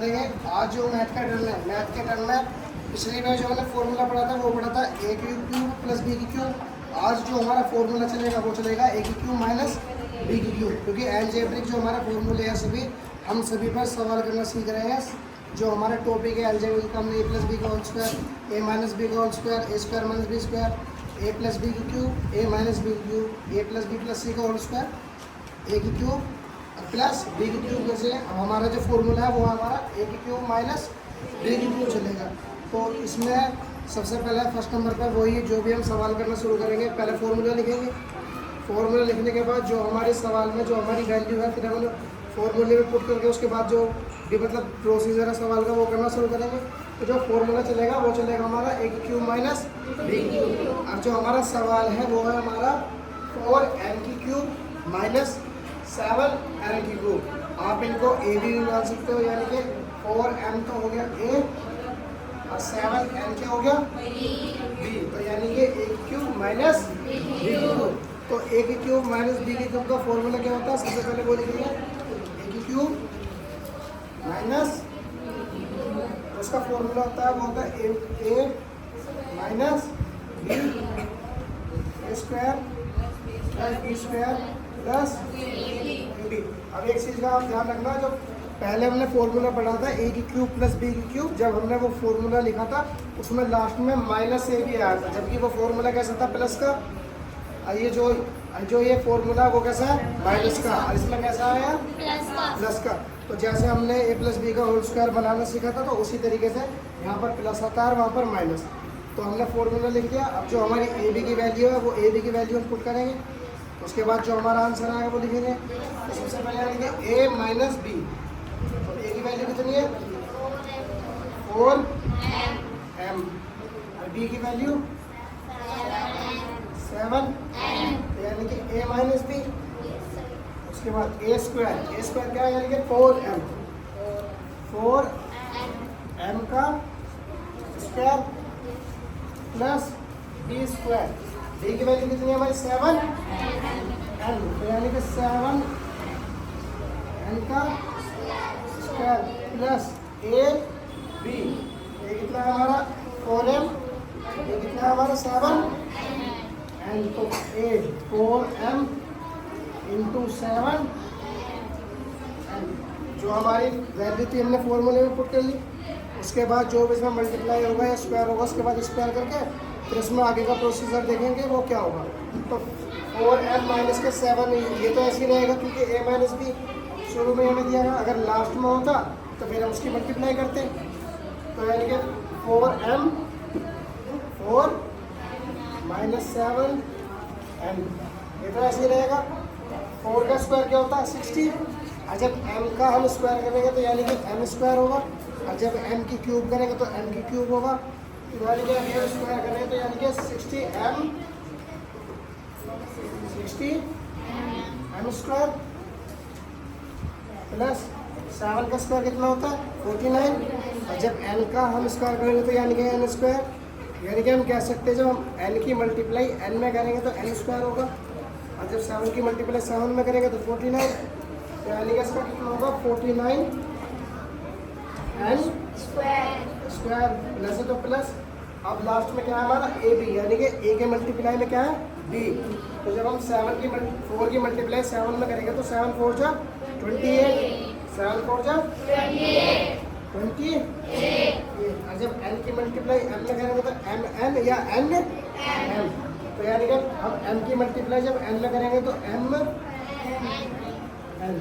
आज जो मैथ का टर्म है पिछली बार जो हमने फॉर्मूला पढ़ा था वो पढ़ा था ए क्यूब प्लस बी की क्यूब। आज जो हमारा फॉर्मूला चलेगा वो चलेगा ए की क्यूब माइनस बी की क्यूब, क्योंकि एलजेब्रिक जो हमारा फॉर्मूले है सभी हम सभी पर सवाल करना सीख रहे हैं। जो हमारा टॉपिक है एलजेब्रिक का, हमने ए प्लस बी का होल स्क्वायर, ए माइनस बी का होल स्क्वायर, ए स्क्वायर माइनस बी स्क्वायर, ए प्लस बी की क्यूब, ए माइनस बी की क्यूब, ए प्लस बी प्लस सी का होल स्क्वायर, ए की क्यूब प्लस बी की क्यूब में से अब हमारा जो फॉर्मूला है वो हमारा ए की क्यूब माइनस बी की क्यूब चलेगा। तो इसमें सबसे पहले फर्स्ट नंबर पर वही जो भी हम सवाल करना शुरू करेंगे, पहले फॉर्मूला लिखेंगे। फॉर्मूला लिखने के बाद जो हमारे सवाल में जो हमारी वैल्यू है फिर हम फॉर्मूले में पुट करके उसके बाद जो भी मतलब प्रोसीजर है सवाल का वो करना शुरू करेंगे। तो जो फॉर्मूला चलेगा वो चलेगा हमारा ए की क्यूब माइनस बी की क्यूब। अब जो हमारा सवाल है वो है हमारा 4m की क्यूब माइनस 7m की क्यूब। आप इनको ए भी मान सकते हो, यानी कि 4m तो हो गया ए और 7m क्या हो गया बी, तो यानी कि ए की क्यूब माइनस बी की क्यूब। तो ए की क्यूब माइनस बी की क्यूब का फॉर्मूला क्या होता है, सबसे पहले वो लिखेंगे ए की क्यूब माइनस, उसका फॉर्मूला होता है वो होता है A minus B square plus B square plus B. अब एक चीज़ का आप ध्यान रखना, जो पहले हमने फॉर्मूला पढ़ा था ए की क्यूब प्लस बी की क्यूब, जब हमने वो फॉर्मूला लिखा था उसमें लास्ट में माइनस ए भी आया था, जबकि वो फॉर्मूला कैसा था प्लस का। और ये जो ये फॉर्मूला वो कैसा है माइनस का, और इसमें कैसा आया प्लस का। तो जैसे हमने ए प्लस बी का होल स्क्वायर बनाना सीखा था तो उसी तरीके से यहाँ पर प्लस आता है और वहाँ पर माइनस। तो हमने फॉर्मूला लिख दिया। अब जो हमारी ए बी की वैल्यू है वो ए बी की वैल्यू हम पुट करेंगे, उसके बाद जो हमारा आंसर आएगा वो लिखेंगे। तो सबसे पहले लिखेंगे ए माइनस बी, तो ए की वैल्यू कितनी है 4m, बी की वैल्यू 7, यानी कि ए माइनस बी। उसके बाद ए स्क्वायर क्या है, यानी कि 4m का square plus B square. B की वैल्यू कितनी है हमारी 7m, तो यानी कि 7m का स्क्वायर प्लस ए बी। ये कितना है हमारा 4m, ये कितना है हमारा 7m, तो ए 4m इंटू 7, जो हमारी वैल्यू थी हमने फॉर्मूले में पुट कर ली। उसके बाद जो भी इसमें मल्टीप्लाई होगा या स्क्वायर होगा उसके बाद स्क्वायर करके फिर इसमें आगे का प्रोसीजर देखेंगे वो क्या होगा। तो 4m माइनस के 7, ये तो ऐसे ही रहेगा क्योंकि a माइनस बी शुरू में हमें दिया है। अगर लास्ट में होता तो फिर हम उसकी मल्टीप्लाई करते, तो यानी कि 4m 4 माइनस 7m, ये तो ऐसे ही रहेगा। 4 का स्क्वायर क्या होता है 60, और जब m का हम स्क्वायर करेंगे तो यानी कि m स्क्वायर होगा, और जब m की क्यूब करेंगे तो m की क्यूब होगा, यानी कि m स्क्वायर करेंगे तो यानी कि 60m स्क्वायर प्लस 7 का स्क्वायर कितना होता है 49, और जब n का हम स्क्वायर करेंगे तो यानी कि n स्क्वायर, यानी कि हम कह सकते हैं जब हम n की मल्टीप्लाई n में करेंगे तो n स्क्वायर होगा, और जब 7 की मल्टीप्लाई 7 में करेंगे तो 49, तो यानी कि इसका कितना होगा 49n स्क्वायर प्लस है तो प्लस। अब लास्ट में क्या है हमारा ए बी, यानी कि ए के मल्टीप्लाई में क्या है बी। तो जब हम 4 की मल्टीप्लाई 7 में करेंगे तो 7 4 जा 28, 7 4 जा 28, और जब n की मल्टीप्लाई m में करेंगे तो m या n m, तो यानी कि हम m की मल्टीप्लाई जब n में करेंगे तो m n,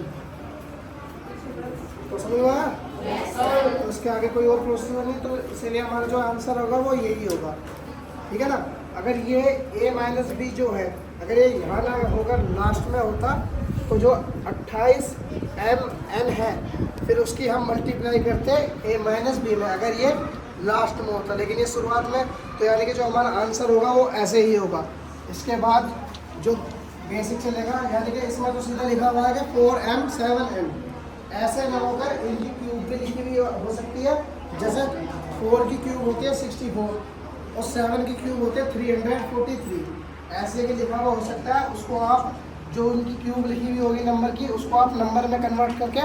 तो समझ में आया। तो उसके आगे कोई और प्रोसीजर नहीं, तो इसीलिए हमारा जो आंसर होगा वो यही होगा, ठीक है ना। अगर ये a माइनस बी जो है अगर ये यहाँ ना होगा लास्ट में होता तो जो 28mn है फिर उसकी हम मल्टीप्लाई करते a माइनस बी में, अगर ये लास्ट में होता, लेकिन ये शुरुआत में, तो यानी कि जो हमारा आंसर होगा वो ऐसे ही होगा। इसके बाद जो बेसिक चलेगा, यानी कि इसमें तो सीधा लिखा हुआ है कि 4m 7m, ऐसे न होकर इनकी क्यूब भी लिखी हुई हो सकती है। जैसे 4 की क्यूब होती है 64 और 7 की क्यूब होती है 343, ऐसे कि लिखा हुआ हो सकता है। उसको आप जो उनकी क्यूब लिखी हुई होगी नंबर की, उसको आप नंबर में कन्वर्ट करके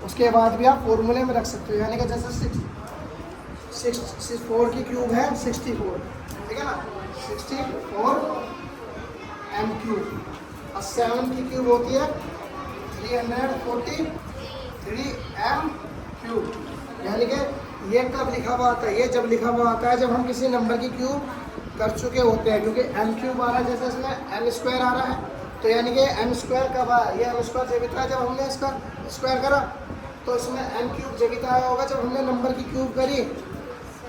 उसके बाद भी आप फॉर्मूले में रख सकते हो, यानी कि जैसे 4 की क्यूब है 64, ठीक है ना, 64 m क्यूब। और 7 की क्यूब होती है 343 m क्यूब। यानी कि ये कब लिखा हुआ आता है, ये जब लिखा हुआ आता है जब हम किसी नंबर की क्यूब कर चुके होते हैं, क्योंकि m क्यूब आ रहा है, जैसे इसमें m स्क्वायर आ रहा है, तो यानी कि m स्क्वायर कब आया, ये m स्क्वायर जब था जब हमने इसका स्क्वायर करा, तो इसमें m क्यूब जब आया होगा जब हमने नंबर की क्यूब करी।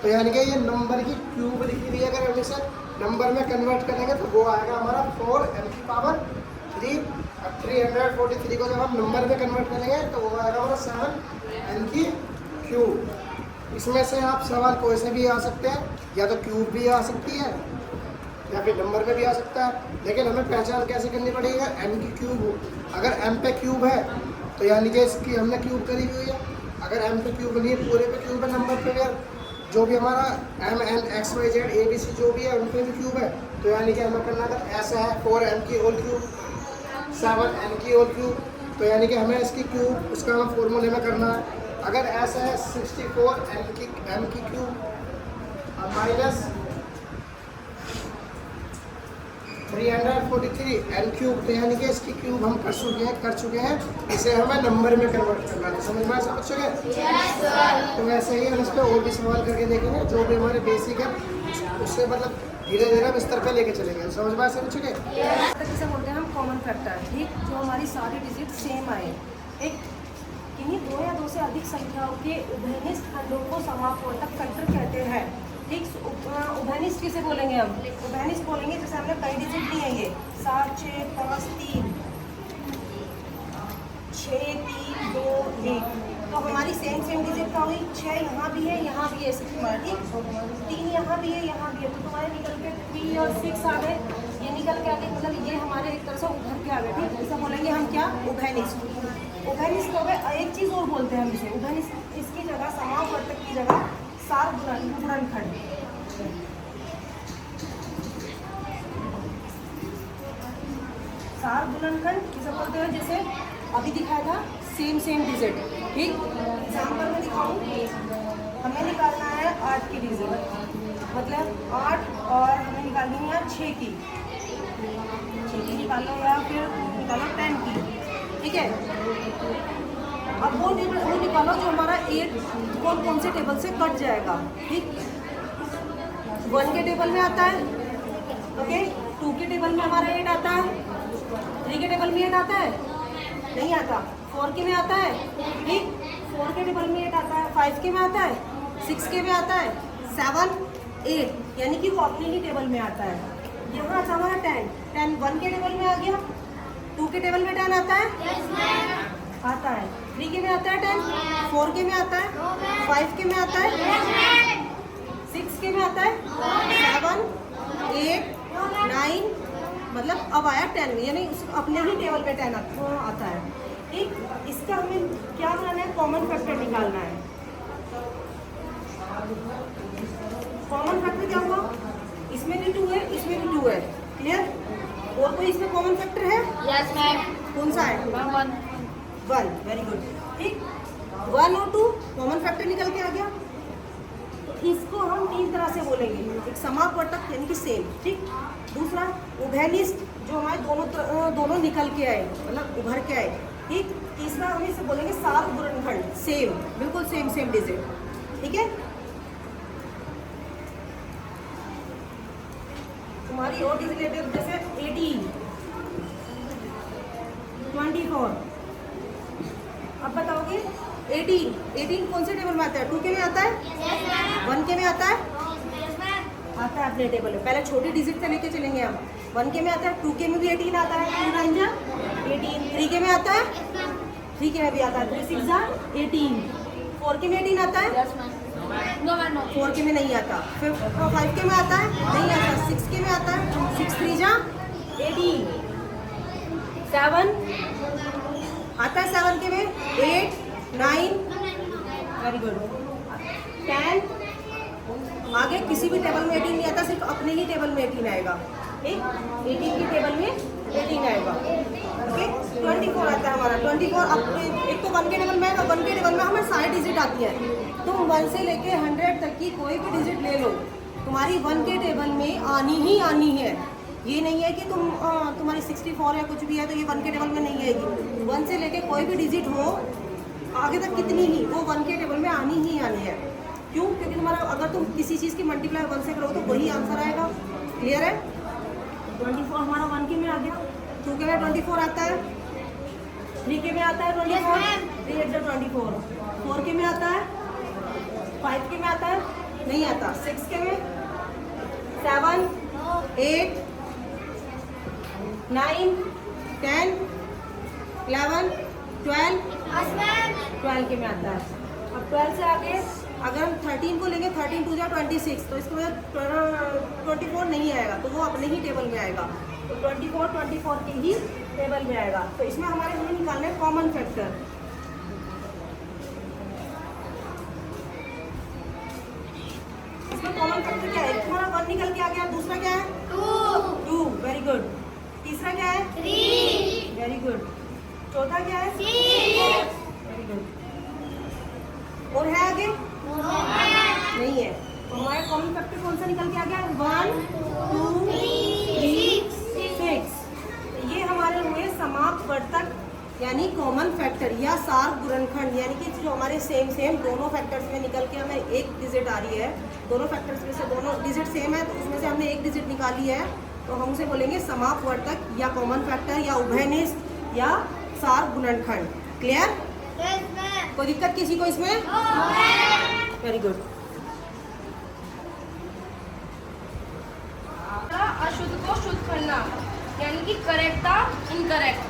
तो यानी कि ये नंबर की क्यूब लिखी हुई है, अगर हम इसे नंबर में कन्वर्ट करेंगे तो वो आएगा हमारा 4m की पावर 3। 343 को जब हम नंबर में कन्वर्ट करेंगे तो वो आएगा हमारा 7m की क्यूब। इसमें से आप सवाल कोई से भी आ सकते हैं, या तो क्यूब भी आ सकती है या फिर नंबर में भी आ सकता है, लेकिन हमें पहचान कैसे करनी पड़ेगी, m की क्यूब हो। अगर m पे क्यूब है तो यानी कि इसकी हमने क्यूब करी हुई है। अगर m पे क्यूब नहीं है, पूरे पे क्यूब है, नंबर पे भी जो भी हमारा m n x y z a b c जो भी है उन पे भी क्यूब है, तो यानी कि हमें करना अगर ऐसा है 4m की होल क्यूब 7m की होल क्यूब, तो यानी कि हमें इसकी क्यूब उसका हम फॉर्मूले में करना है। अगर ऐसा है 64m की क्यूब माइनस 343 m क्यूब, तो यानी कि इसकी क्यूब हम कर चुके हैं, इसे हमें नंबर में कन्वर्ट करना है। समझ में समझ चुके? तो वैसे ही हम इस पर और भी सवाल करके देखेंगे, जो भी हमारे बेसिक है उससे मतलब धीरे धीरे हम स्तर पे लेके चलेंगे। समझ में समझ चुके? जिसे बोलते हैं हम कॉमन फैक्टर, ठीक, जो हमारी सारी डिजिट सेम आए। एक किन्हीं 2 या 2 से अधिक संख्याओं के उभयनिष्ठ खंडों को समापवर्तक फैक्टर कहते हैं, ठीक। उभयनिष्ठ किसे बोलेंगे हम? उभयनिष्ठ बोलेंगे जैसे हमने कई डिजिट ली है, ये 7 6 5 3 6 3 2 1, तो हमारी सेम डिजिट क्या हुई? 6 यहाँ भी है, यहाँ भी है, ठीक, 3 यहाँ भी है, यहाँ भी है, तो तुम्हारे निकल के 3 और 6 आ गए, ये निकल के आ गए, मतलब ये हमारे एक तरह से उभर के आ गए, ठीक। इसे बोलेंगे हम क्या? उभयनिष्ठ। उभयनिष्ठ हो गए। एक चीज़ और बोलते हैं हम इसे, उभयनिष्ठ इसकी जगह समापवर्तक की जगह सार गुणनखंड। सार गुणनखंड किसे बोलते हैं? जैसे अभी दिखाया था सेम डिजिट, ठीक। एग्जाम्पल में दिखाऊँ, हमें निकालना है 8 की डिजिट, मतलब 8 और हमें निकालनी है 6 की निकालो, या फिर निकालो 10 की, ठीक है। अब वो निकालो जो हमारा 8 कौन से टेबल से कट जाएगा, ठीक। 1 के टेबल में आता है, ओके। 2 के टेबल में हमारा 8 आता है, 3 के टेबल में 8 आता है, नहीं आता। 4 के में आता है, ठीक, 4 के टेबल में 8 आता है, 5 के में आता है, 6 के में आता है, 7 8, यानी कि वो अपने ही टेबल में आता है। यहाँ आता हमारा 10 1 के टेबल में आ गया। 2 के टेबल में 10 आता है, आता है। 3 के में आता है 10, 4 के में आता है, 5 के में आता है, 6 के में आता है, 7 8 9, मतलब अब आया 10 में, यानी उसको अपने ही टेबल पे 10 आता है, ठीक। इसका हमें क्या बनाना है? कॉमन फैक्टर निकालना है। कॉमन फैक्टर क्या होगा? इसमें भी 2 है, इसमें भी 2 है, क्लियर। और कोई इसमें कॉमन फैक्टर है? Yes ma'am. कौन सा है? 1, वेरी गुड, ठीक। 1 और 2 कॉमन फैक्टर निकल के आ गया। तो इसको हम 3 तरह से बोलेंगे, एक समापवर्तक यानी कि सेम, ठीक। दूसरा उभयनिष्ठ, जो हमारे दोनों निकल के आए, मतलब उभर के आए, ठीक। तीसरा हम इसे बोलेंगे सार गुणनखंड, सेम, बिल्कुल सेम डिजिट, ठीक है। तुम्हारी और डिजिट जैसे 18 24, अब बताओगे 18 कौन से टेबल में आता है? 2 के में आता है, 1 के में आता है, आता है अपने टेबल में। पहले छोटी डिजिट से लेके चलेंगे हम। 1 के में आता है, 2 के में भी 18 आता है, 2 9 जा 18, 3 के में आता है, 3 के में भी आता है, 3 6 जा 18, 4 के में 18 आता है, 4 के में नहीं आता, फिर 5 के में आता है, नहीं आता, 6 के में आता है, 6 3 जा 18, 7 आता है, 7 के में 8 9, वेरी गुड, 10, आगे किसी भी टेबल में 18 नहीं आता, सिर्फ अपने ही टेबल में 18 आएगा, ठीक। 18 की टेबल में 18 आएगा। ओके 24 आता है हमारा। 24 अब एक तो 1 के टेबल में है, 1 के टेबल में हमें सारी डिजिट आती है। तुम 1 से लेके 100 तक की कोई भी डिजिट ले लो, तुम्हारी 1 के टेबल में आनी ही आनी है। ये नहीं है कि तुम्हारी 64 या कुछ भी है तो ये 1 के टेबल में नहीं आएगी। 1 से लेके कोई भी डिजिट हो आगे तक कितनी ही, वो 1 के टेबल में आनी ही आनी है। क्यों? क्योंकि तुम्हारा अगर तुम किसी चीज़ की मल्टीप्लाई 1 से करो तो वही आंसर आएगा। क्लियर है? 24 हमारा 1 के में आ गया, 2 के में 24 आता है, 3 के में आता है 24, 24, 4 के में आता है, 5 के में आता है, नहीं आता, 6 के में, 7, 8, 9, 10, 11, 12 के में आता है। अब 12 से आगे अगर हम 13 को लेंगे, 13 2 26, तो इसके बाद 24 नहीं आएगा, तो वो अपने ही टेबल में आएगा। तो 24 के ही टेबल में आएगा। तो इसमें हमें निकालना है कॉमन फैक्टर। इसमें कॉमन फैक्टर क्या है? तुम्हारा 1 निकल के आ गया, दूसरा क्या है? 2, वेरी गुड। तीसरा क्या है? 3, वेरी गुड। चौथा क्या है? 6, वेरी गुड। और है आगे? नहीं है। तो हमारा कॉमन फैक्टर कौन सा निकल के आ गया? 1, 2, 3, 6। ये हमारे हुए समाप्त वर्तक यानी कॉमन फैक्टर या सार गुणनखंड, यानी कि जो हमारे सेम दोनों फैक्टर्स में निकल के हमें एक डिजिट आ रही है। दोनों फैक्टर्स में से दोनों डिजिट सेम है तो उसमें से हमने एक डिजिट निकाली है, तो हम उसे बोलेंगे समाप्त वर्तक या कॉमन फैक्टर या उभयनिष्ठ या सार गुणनखंड। क्लियर? कोई दिक्कत किसी को इसमें? Very good. अशुद्ध को शुद्ध करना यानी कि करेक्ट था इनकरेक्ट।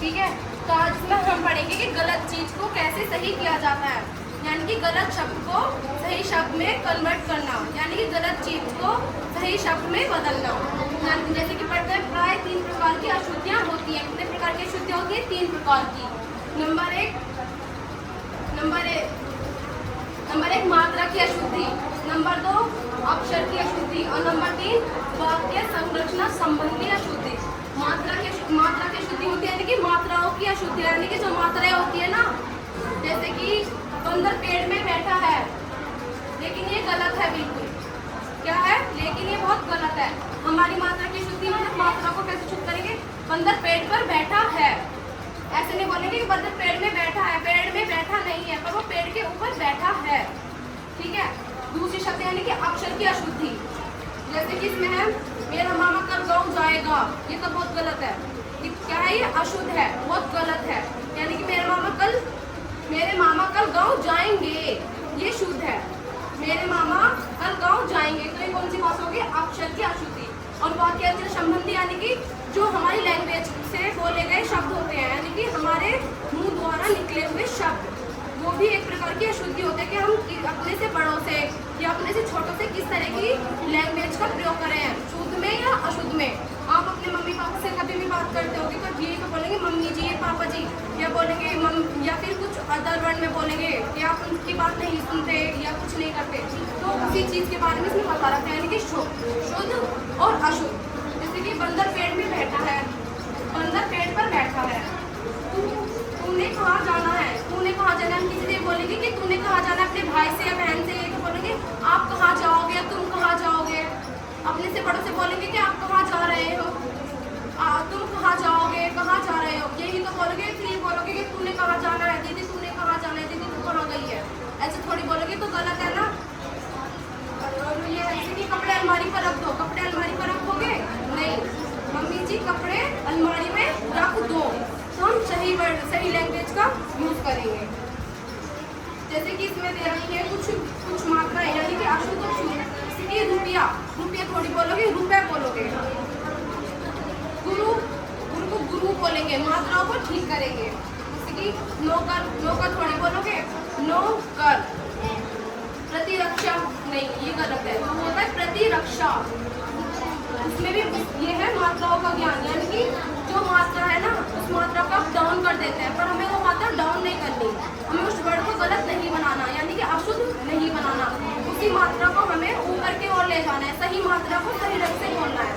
ठीक है, तो आज में हम पढ़ेंगे कि गलत चीज को कैसे सही किया जाता है, यानी कि गलत शब्द को सही शब्द में कन्वर्ट करना, यानी कि गलत चीज को सही शब्द में बदलना। यानी कि जैसे कि पढ़ते हैं प्राय 3 प्रकार की अशुद्धियाँ होती हैं। कितने प्रकार की अशुद्धियाँ होती है? 3 प्रकार की। नंबर एक मात्रा की अशुद्धि, नंबर 2 अक्षर की अशुद्धि और नंबर 3 वाक्य संरचना संबंधी अशुद्धि। मात्रा की अशुद्धि होती है यानी कि मात्राओं की अशुद्धि, यानी कि जो मात्राएं होती है ना, जैसे कि बंदर पेड़ में बैठा है, लेकिन ये गलत है बिल्कुल। क्या है? लेकिन ये बहुत गलत है। हमारी मात्रा की अशुद्धि मतलब मात्रा को कैसे शुद्ध करेंगे? बंदर पेड़ पर बैठा है, ऐसे नहीं बोलेंगे कि बंदर पेड़ में बैठा है, पेड़ में बैठा नहीं है, पर वो पेड़ के ऊपर बैठा है। ठीक है। दूसरी शब्द यानी कि अक्षर की अशुद्धि, जैसे कि इसमें है मेरा मामा कल गाँव जाएगा, ये तो बहुत गलत है। ये क्या है? ये अशुद्ध है, बहुत गलत है। यानी कि मेरे मामा कल गाँव जाएंगे, ये शुद्ध है। मेरे मामा कल गाँव जाएंगे, तो ये कौन सी भाषा होगी? अक्षर की अशुद्धि। और वाक्य संबंधी यानी कि जो हमारी लैंग्वेज से बोले गए शब्द होते हैं, यानी कि हमारे मुंह द्वारा निकले हुए शब्द, वो भी एक प्रकार की अशुद्धि होते हैं कि हम अपने से बड़ों से या अपने से छोटों से किस तरह की लैंग्वेज का प्रयोग करें, शुद्ध में या अशुद्ध में। आप अपने मम्मी पापा से कभी भी बात करते होगे तो ये तो बोलेंगे मम्मी जी, ये पापा जी, या बोलेंगे या फिर कुछ अदर वर्ड में बोलेंगे कि आप उनकी बात नहीं सुनते या कुछ नहीं करते। तो उसी चीज़ के बारे में इसमें बता रखा है, यानी कि शुद्ध और अशुद्ध। जैसे कि बंदर पेड़ में बैठा है, बंदर पेड़ पर बैठा है, तूने कहाँ जाना है? तूने कहाँ जाना है? किसी से बोलेंगे कि तूने कहाँ जाना है, अपने भाई से या बहन से, ये तो बोलेंगे आप कहाँ जाओगे, तुम कहाँ जाओगे। अपने से बड़ों से बोलेंगे कि आप कहाँ जा रहे हो, तुम कहाँ जाओगे, कहाँ जा रहे हो, यही तो बोलोगे। फिर बोलोगे कि तूने कहाँ जाना है, दीदी तूने कहाँ जाना है, दीदी तू कहाँ गई है, ऐसे थोड़ी बोलोगे तो गलत है ना। और ये ऐसे कि कपड़े अलमारी पर रख दो, कपड़े अलमारी पर रखोगे नहीं, मम्मी जी कपड़े अलमारी में रख दो, तो हम सही वर्ड सही लैंग्वेज का यूज करेंगे। जैसे कि इसमें दे रही है कुछ मात्राएं, यानी कि अशुद्ध और शुद्ध। जैसे कि रुपया थोड़ी बोलोगे, रुपए बोलोगे। गुरु को गुरु बोलेंगे, मात्राओं को ठीक करेंगे। जैसे कि नौकर थोड़ी बोलोगे, नौकर। प्रतिरक्षा नहीं, ये गलत है, तो होता है प्रतिरक्षा। इसमें भी ये है मात्राओं का ज्ञान, यानी कि जो मात्रा है ना उस मात्रा को आप डाउन कर देते हैं, पर हमें वो मात्रा डाउन नहीं करनी, हमें उस वर्ड को गलत नहीं बनाना, यानी कि अशुद्ध नहीं बनाना। उसी मात्रा को हमें ऊपर की ओर ले जाना है, सही मात्रा को सही ढंग से बोलना है।